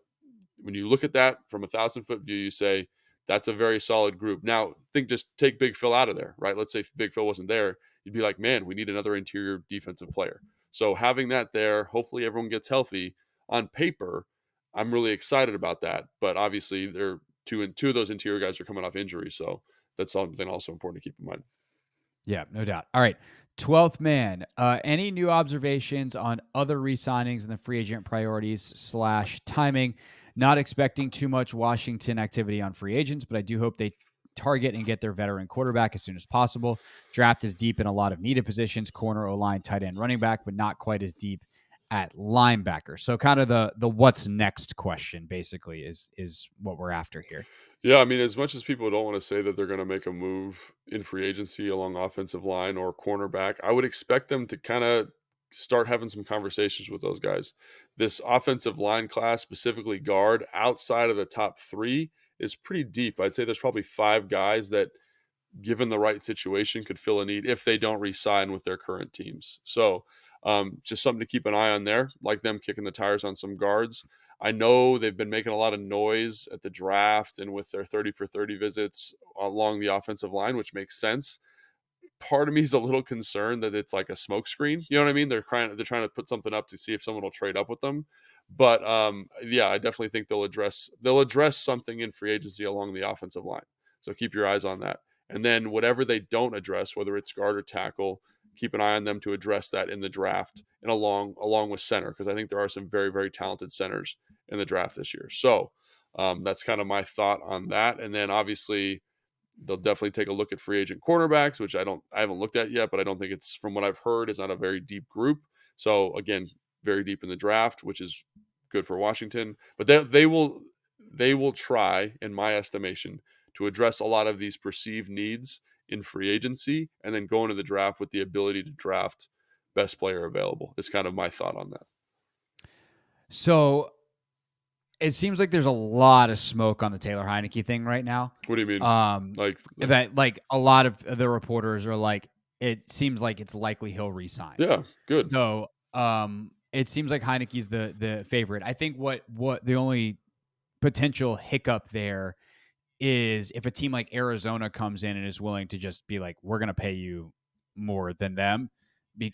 when you look at that from a 1,000-foot view, you say that's a very solid group. Now, just take Big Phil out of there, right? Let's say if Big Phil wasn't there, you'd be like, man, we need another interior defensive player. So having that there, hopefully everyone gets healthy. On paper, I'm really excited about that. But obviously, two of those interior guys are coming off injury. So that's something also important to keep in mind. Yeah, no doubt. All right. 12th man. Any new observations on other re-signings and the free agent priorities / timing? Not expecting too much Washington activity on free agents, but I do hope they target and get their veteran quarterback as soon as possible. Draft is deep in a lot of needed positions, corner, O-line, tight end, running back, but not quite as deep at linebacker. So kind of the what's next question basically is what we're after here. Yeah, I mean, as much as people don't want to say that they're going to make a move in free agency along offensive line or cornerback, I would expect them to kind of start having some conversations with those guys. This offensive line class, specifically guard, outside of the top 3, is pretty deep. I'd say there's probably 5 guys that, given the right situation, could fill a need if they don't re-sign with their current teams. So just something to keep an eye on there, like them kicking the tires on some guards. I know they've been making a lot of noise at the draft and with their 30 for 30 visits along the offensive line, which makes sense. Part of me is a little concerned that it's like a smokescreen. You know what I mean? They're trying to put something up to see if someone will trade up with them. But yeah, I definitely think they'll address something in free agency along the offensive line. So keep your eyes on that. And then whatever they don't address, whether it's guard or tackle, keep an eye on them to address that in the draft and along with center, because I think there are some very, very talented centers in the draft this year. So that's kind of my thought on that. And then obviously they'll definitely take a look at free agent cornerbacks, which I haven't looked at yet, but I don't think it's, from what I've heard, is not a very deep group. So again, very deep in the draft, which is good for Washington. But they will try, in my estimation, to address a lot of these perceived needs in free agency and then go into the draft with the ability to draft best player available. Is kind of my thought on that. So it seems like there's a lot of smoke on the Taylor Heinicke thing right now. What do you mean? Like a lot of the reporters are like, it seems like it's likely he'll resign. Yeah, good. So it seems like Heinicke's the favorite. I think what the only potential hiccup there is if a team like Arizona comes in and is willing to just be like, we're going to pay you more than them.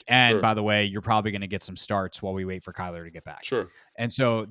And Sure. by the way, you're probably going to get some starts while we wait for Kyler to get back. Sure. And so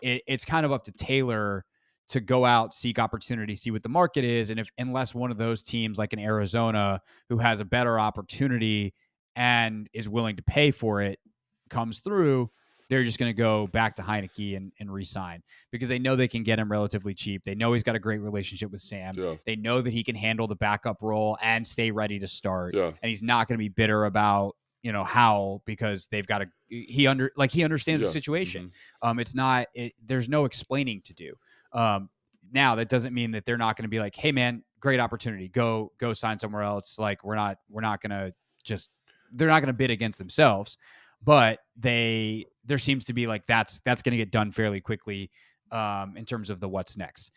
it's kind of up to Taylor to go out, seek opportunity, see what the market is. And unless one of those teams like in Arizona, who has a better opportunity and is willing to pay for it, comes through, they're just going to go back to Heinicke and re-sign because they know they can get him relatively cheap. They know he's got a great relationship with Sam. Yeah. They know that he can handle the backup role and stay ready to start. Yeah. And he's not going to be bitter about, how, because they've got he understands the situation. Mm-hmm. There's no explaining to do. Now that doesn't mean that they're not going to be like, hey man, great opportunity. Go sign somewhere else. Like they're not going to bid against themselves. But there seems to be like that's going to get done fairly quickly in terms of the what's next.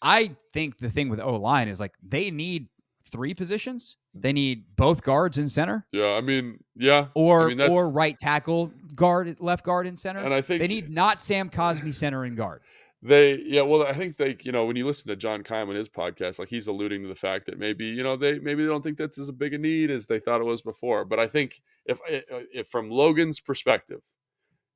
I think the thing with O-line is like they need 3 positions. They need both guards and center. Yeah, I mean, yeah. Or right tackle, left guard and center. And I think they need not Sam Cosmi center and guard. Well, I think when you listen to John Keim on his podcast, like he's alluding to the fact that maybe they don't think that's as big a need as they thought it was before. But I think if from Logan's perspective,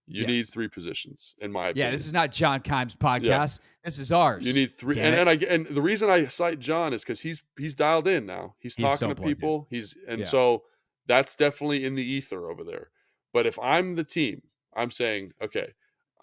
you need 3 positions, in my opinion. Yeah, this is not John Keim's podcast. Yeah. This is ours. You need 3, and the reason I cite John is because he's dialed in now. He's talking to people. So that's definitely in the ether over there. But if I'm the team, I'm saying, okay,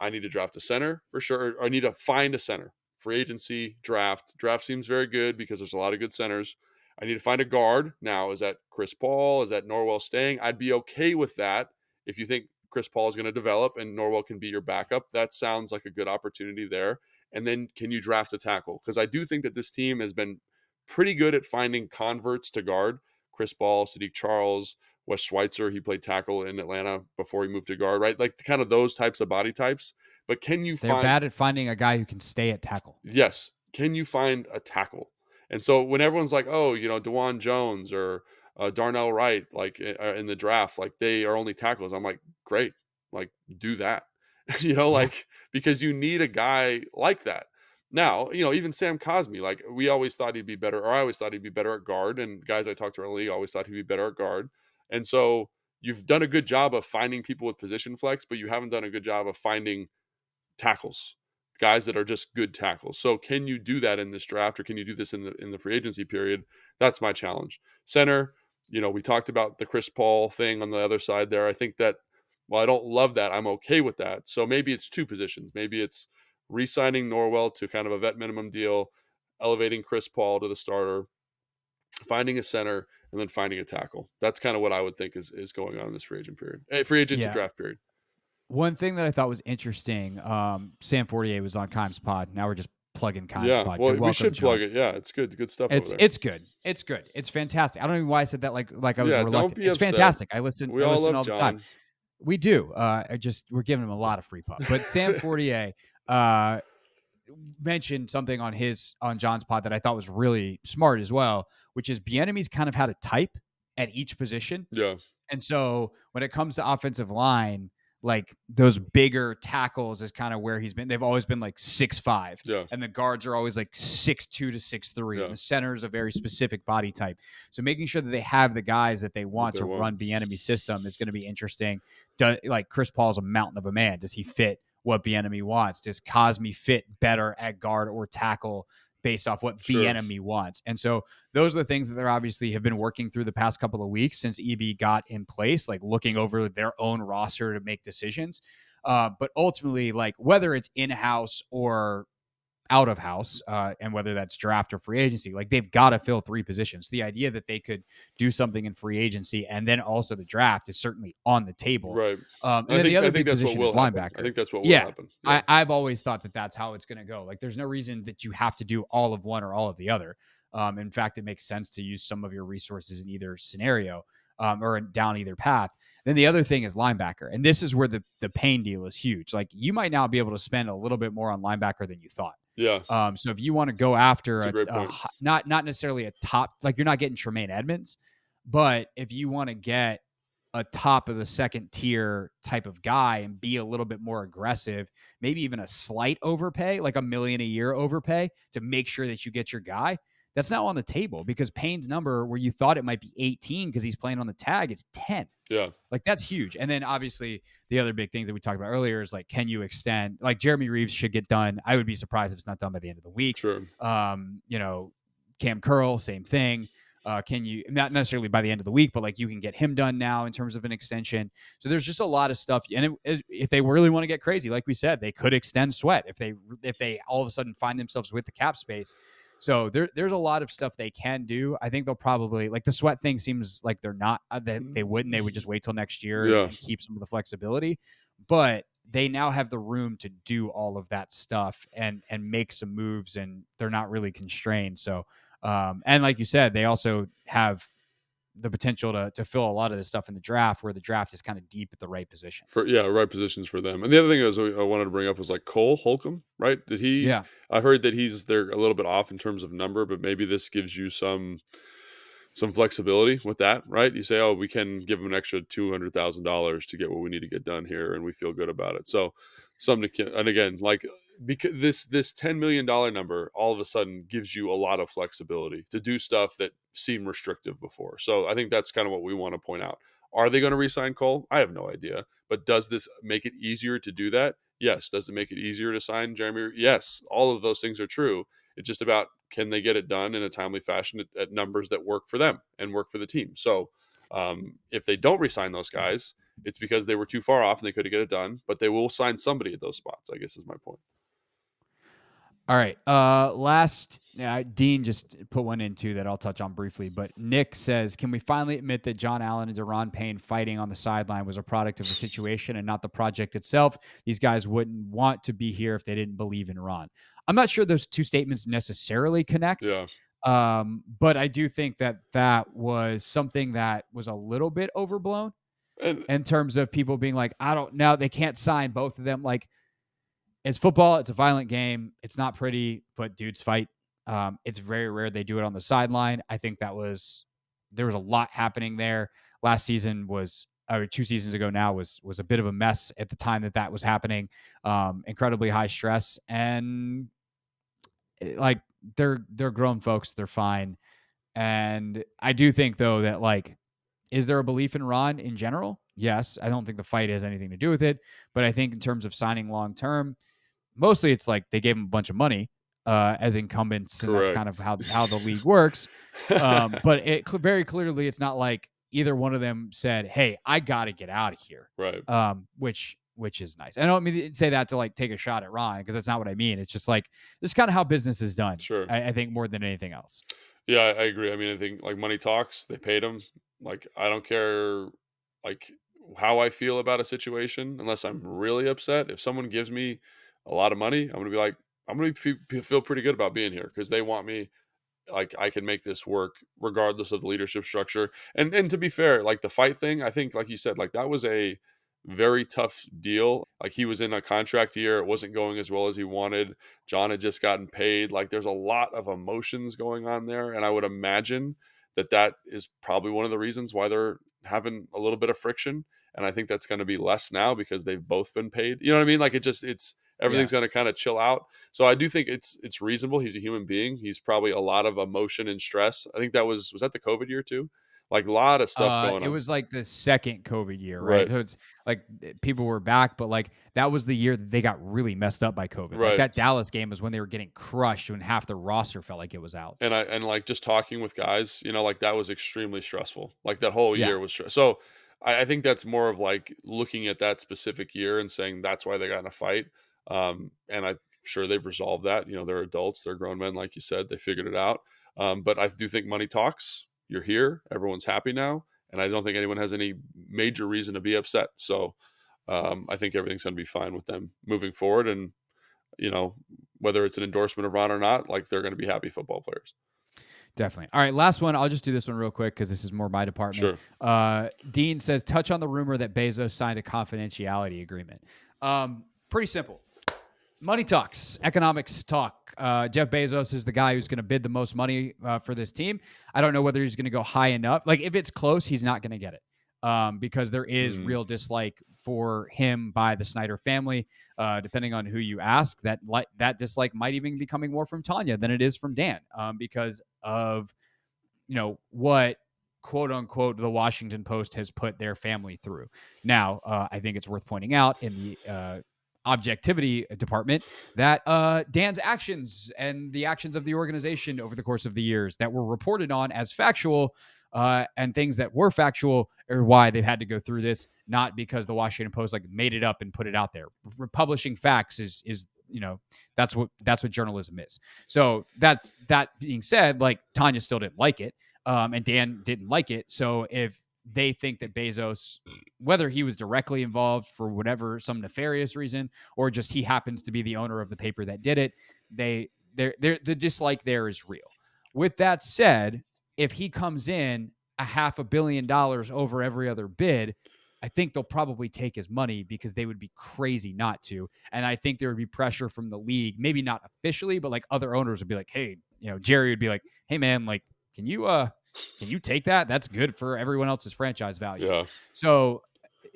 I need to draft a center for sure. Or I need to find a center. Free agency, draft. Draft seems very good because there's a lot of good centers. I need to find a guard. Now, is that Chris Paul? Is that Norwell staying? I'd be okay with that if you think Chris Paul is going to develop and Norwell can be your backup. That sounds like a good opportunity there. And then can you draft a tackle? Because I do think that this team has been pretty good at finding converts to guard. Chris Paul, Sadiq Charles, Wes Schweitzer, he played tackle in Atlanta before he moved to guard, right? Like kind of those types of body types. But can you They're bad at finding a guy who can stay at tackle. Yes. Can you find a tackle? And so when everyone's like, oh, DeJuan Jones or Darnell Wright, like in the draft, like they are only tackles. I'm like, great, like do that, because you need a guy like that. Now, even Sam Cosmi, like we always thought he'd be better, or I always thought he'd be better at guard, and guys I talked to in the league always thought he'd be better at guard. And so you've done a good job of finding people with position flex, but you haven't done a good job of finding tackles, guys that are just good tackles. So can you do that in this draft, or can you do this in the free agency period? That's my challenge. Center, we talked about the Chris Paul thing on the other side there. I think that while I don't love that, I'm okay with that. So maybe it's 2 positions. Maybe it's re-signing Norwell to kind of a vet minimum deal, elevating Chris Paul to the starter, finding a center, and then finding a tackle. That's kind of what I would think is going on in this free agent period, to draft period. One thing that I thought was interesting, Sam Fortier was on Kimes Pod. Now we're just plugging Kimes Yeah, Pod. well, Good, we welcome, should plug John. it. Yeah, it's good stuff over It's there. it's good. It's good. It's fantastic. I don't know why I said that like I was Yeah, don't reluctant. be It's upset. fantastic. I listen We all love all the time. John. We do. We're giving him a lot of free pup. But Sam Fortier mentioned something on John's pod that I thought was really smart as well, which is Bieniemy's kind of had a type at each position. Yeah. And so when it comes to offensive line, like those bigger tackles is kind of where he's been. They've always been like 6'5", Yeah. and the guards are always like 6'2" to 6'3". Yeah. And the center is a very specific body type. So making sure that they have the guys that they want to run Bieniemy's system is going to be interesting. Like Chris Paul's a mountain of a man. Does he fit what Bieniemy wants? Does Cosme fit better at guard or tackle based off what Bieniemy wants? And so those are the things that they're obviously have been working through the past couple of weeks since EB got in place, like looking over their own roster to make decisions. But ultimately, like whether it's in-house or out of house, and whether that's draft or free agency, like they've got to fill 3 positions. The idea that they could do something in free agency and then also the draft is certainly on the table. Right. And then the other big position is linebacker. I think that's what will happen. Yeah. I've always thought that that's how it's going to go. Like there's no reason that you have to do all of one or all of the other. In fact, it makes sense to use some of your resources in either scenario, or down either path. Then the other thing is linebacker. And this is where the Payne deal is huge. Like you might now be able to spend a little bit more on linebacker than you thought. Yeah. So if you want to go after not necessarily a top, like you're not getting Tremaine Edmonds, but if you want to get a top of the second tier type of guy and be a little bit more aggressive, maybe even a slight overpay, like $1 million a year overpay to make sure that you get your guy, that's now on the table because Payne's number where you thought it might be 18 because he's playing on the tag, it's 10. Yeah. Like that's huge. And then obviously the other big thing that we talked about earlier is like, can you extend, like Jeremy Reeves should get done. I would be surprised if it's not done by the end of the week. Sure. Cam Curl, same thing. Can you, not necessarily by the end of the week, but like you can get him done now in terms of an extension. So there's just a lot of stuff. And if they really want to get crazy, like we said, they could extend Sweat if they all of a sudden find themselves with the cap space. So there's a lot of stuff they can do. I think they'll probably, like the Sweat thing seems like they're not, that they wouldn't. They would just wait till next year and keep some of the flexibility. But they now have the room to do all of that stuff and make some moves, and they're not really constrained. So, and like you said, they also have the potential to fill a lot of this stuff in the draft, where the draft is kind of deep at the right positions. Right positions for them. And the other thing I wanted to bring up was like Cole Holcomb, right? Did he? Yeah. I heard that they're a little bit off in terms of number, but maybe this gives you some flexibility with that, right? You say, oh, we can give him an extra $200,000 to get what we need to get done here, and we feel good about it. So something to, and again, like because this $10 million number all of a sudden gives you a lot of flexibility to do stuff that seemed restrictive before. So I think that's kind of what we want to point out. Are they going to re-sign Cole? I have no idea. But does this make it easier to do that? Yes. Does it make it easier to sign Jeremy? Yes. All of those things are true. It's just about, can they get it done in a timely fashion at numbers that work for them and work for the team? So if they don't re-sign those guys, it's because they were too far off and they couldn't get it done. But they will sign somebody at those spots, I guess is my point. All right. Dean just put one in too that I'll touch on briefly. But Nick says, can we finally admit that John Allen and Daron Payne fighting on the sideline was a product of the situation and not the project itself? These guys wouldn't want to be here if they didn't believe in Ron. I'm not sure those two statements necessarily connect. Yeah. But I do think that was something that was a little bit overblown in terms of people being like, I don't know, they can't sign both of them. Like, it's football. It's a violent game. It's not pretty, but dudes fight. It's very rare they do it on the sideline. I think there was a lot happening there. Last season was, or 2 seasons ago now, was a bit of a mess at the time that was happening. Incredibly high stress, and like they're grown folks. They're fine. And I do think though that, like, is there a belief in Ron in general? Yes. I don't think the fight has anything to do with it, but I think in terms of signing long term, mostly it's like they gave him a bunch of money as incumbents, and that's kind of how the league works. But it very clearly, it's not like either one of them said, "Hey, I got to get out of here." Right. Which is nice. I don't mean to say that to like take a shot at Ron, because that's not what I mean. It's just like, this is kind of how business is done. Sure. I think more than anything else. Yeah, I agree. I mean, I think like money talks. They paid him. Like, I don't care. Like, how I feel about a situation unless I'm really upset. If someone gives me a lot of money, I'm gonna be like, I'm gonna feel pretty good about being here because they want me. Like I can make this work regardless of the leadership structure. And to be fair, like the fight thing, I think, like you said, like that was a very tough deal. Like he was in a contract year, it wasn't going as well as he wanted. John had just gotten paid. Like there's a lot of emotions going on there, and I would imagine that that is probably one of the reasons why they're having a little bit of friction. And I think that's going to be less now because they've both been paid. You know what I mean? Like it's Yeah. everything's going to kind of chill out. So I do think it's reasonable. He's a human being. He's probably a lot of emotion and stress. I think that was that the COVID year too? Like a lot of stuff going It on. was like the second COVID year, right? Right. So it's like people were back, but like that was the year that they got really messed up by COVID. Like Right. that Dallas game was when they were getting crushed when half the roster felt like it was out. And like just talking with guys, like that was extremely stressful. Like that whole Yeah. year was so I think that's more of like looking at that specific year and saying that's why they got in a fight. And I'm sure they've resolved that. They're adults, they're grown men, like you said, they figured it out. But I do think money talks. You're here, everyone's happy now, and I don't think anyone has any major reason to be upset. So I think everything's going to be fine with them moving forward. And whether it's an endorsement of Ron or not, like they're going to be happy football players. Definitely. All right, last one. I'll just do this one real quick because this is more my department. Sure. Dean says, touch on the rumor that Bezos signed a confidentiality agreement. Pretty simple. Money talks, economics talk. Jeff Bezos is the guy who's going to bid the most money for this team. I don't know whether he's going to go high enough. Like if it's close, he's not going to get it. Because there is real dislike for him by the Snyder family. Depending on who you ask, that dislike might even be coming more from Tanya than it is from Dan, because of what quote unquote the Washington Post has put their family through. Now, I think it's worth pointing out in the objectivity department that Dan's actions and the actions of the organization over the course of the years that were reported on as factual and things that were factual are why they've had to go through this, not because the Washington Post like made it up and put it out there. Publishing facts is that's what journalism is. So that being said, like Tanya still didn't like it, and Dan didn't like it. So if they think that Bezos, whether he was directly involved for whatever some nefarious reason, or just he happens to be the owner of the paper that did it, the dislike there is real. With that said, if he comes in $500 million over every other bid, I think they'll probably take his money because they would be crazy not to. And I think there would be pressure from the league, maybe not officially, but like other owners would be like, hey, Jerry would be like, hey man, like, can you take that? That's good for everyone else's franchise value. Yeah. So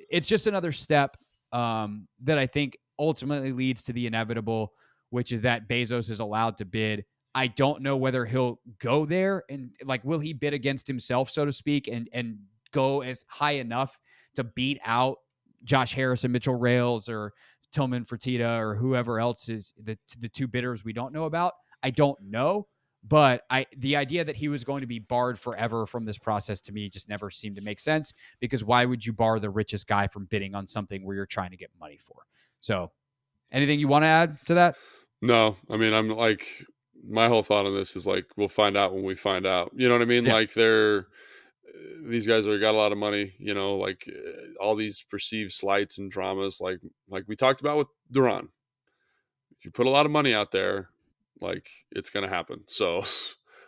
it's just another step that I think ultimately leads to the inevitable, which is that Bezos is allowed to bid. I don't know whether he'll go there and like, will he bid against himself, so to speak, and go as high enough to beat out Josh Harris and Mitchell Rales or Tillman Fertitta or whoever else is the two bidders we don't know about. I don't know. But the idea that he was going to be barred forever from this process to me just never seemed to make sense, because why would you bar the richest guy from bidding on something where you're trying to get money for? So anything you want to add to that? No, I mean, I'm like, my whole thought on this is like, we'll find out when we find out. You know what I mean? Yeah. Like these guys are got a lot of money, like all these perceived slights and dramas, like we talked about with Daron. If you put a lot of money out there, like it's going to happen. So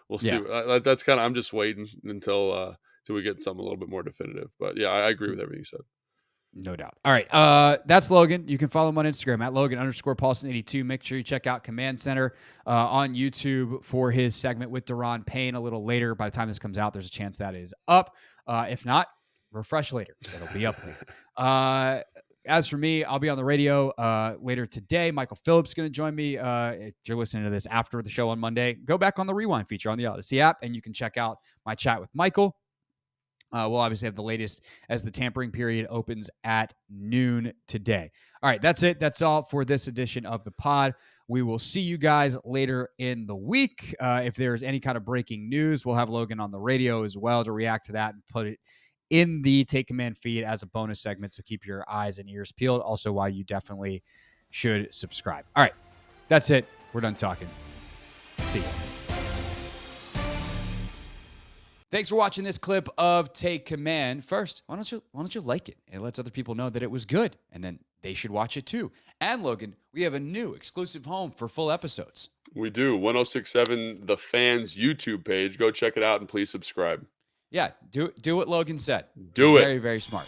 we'll see. That's kind of, I'm just waiting until we get something a little bit more definitive. But yeah, I agree with everything you said. No doubt. All right. That's Logan. You can follow him on Instagram at Logan_Paulson82. Make sure you check out Command Center on YouTube for his segment with Daron Payne a little later. By the time this comes out, there's a chance that is up. If not, refresh later. It'll be up later. As for me, I'll be on the radio later today. Michael Phillips is going to join me. If you're listening to this after the show on Monday, go back on the Rewind feature on the Odyssey app, and you can check out my chat with Michael. We'll obviously have the latest as the tampering period opens at noon today. All right, that's it. That's all for this edition of the pod. We will see you guys later in the week. If there's any kind of breaking news, we'll have Logan on the radio as well to react to that and put it in the Take Command feed as a bonus segment. So keep your eyes and ears peeled. Also, why you definitely should subscribe. All right, that's it. We're done talking. See you. Thanks for watching this clip of Take Command. First, why don't you like it? It lets other people know that it was good, and then they should watch it too. And Logan, we have a new exclusive home for full episodes. We do. 1067 The Fans YouTube page. Go check it out and please subscribe. Yeah, do what Logan said. Do it. Very, very smart.